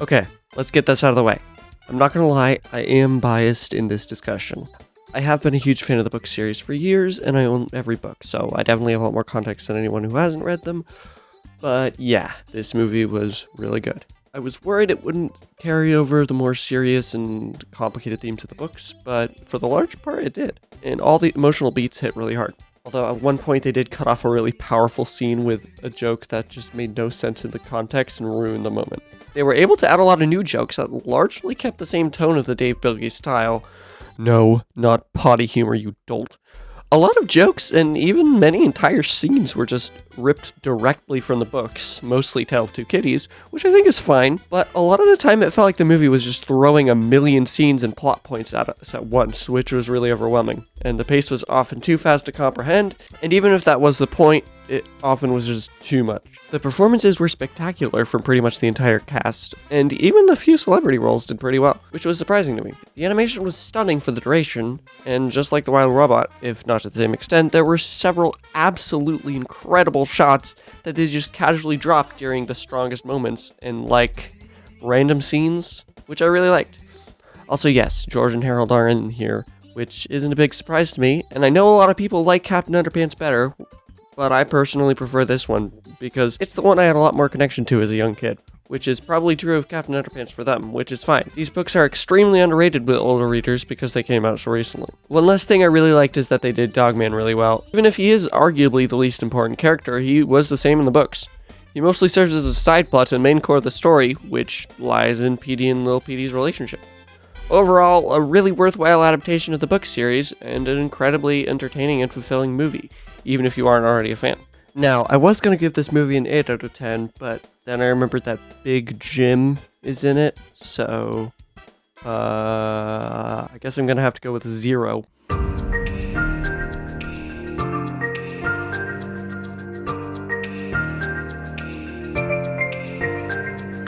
Okay, let's get this out of the way. I'm not gonna lie, I am biased in this discussion. I have been a huge fan of the book series for years, and I own every book, so I definitely have a lot more context than anyone who hasn't read them. But yeah, this movie was really good. I was worried it wouldn't carry over the more serious and complicated themes of the books, but for the large part it did, and all the emotional beats hit really hard. Although at one point they did cut off a really powerful scene with a joke that just made no sense in the context and ruined the moment. They were able to add a lot of new jokes that largely kept the same tone of the Dave Bilge style. No, not potty humor, you dolt. A lot of jokes and even many entire scenes were just ripped directly from the books, mostly Tale of Two Kitties, which I think is fine, but a lot of the time it felt like the movie was just throwing a million scenes and plot points at us at once, which was really overwhelming, and the pace was often too fast to comprehend, and even if that was the point, it often was just too much. The performances were spectacular from pretty much the entire cast, and even the few celebrity roles did pretty well, which was surprising to me. The animation was stunning for the duration, and just like The Wild Robot, if not to the same extent, there were several absolutely incredible shots that they just casually dropped during the strongest moments, and like random scenes, which I really liked. Also, yes, George and Harold are in here, which isn't a big surprise to me, and I know a lot of people like Captain Underpants better, but I personally prefer this one because it's the one I had a lot more connection to as a young kid, which is probably true of Captain Underpants for them, which is fine. These books are extremely underrated with older readers because they came out so recently. One last thing I really liked is that they did Dogman really well. Even if he is arguably the least important character, he was the same in the books. He mostly serves as a side plot to the main core of the story, which lies in Petey and Lil Petey's relationship. Overall, a really worthwhile adaptation of the book series, and an incredibly entertaining and fulfilling movie, even if you aren't already a fan. Now, I was going to give this movie an 8 out of 10, but then I remembered that Big Jim is in it, so I guess I'm going to have to go with 0.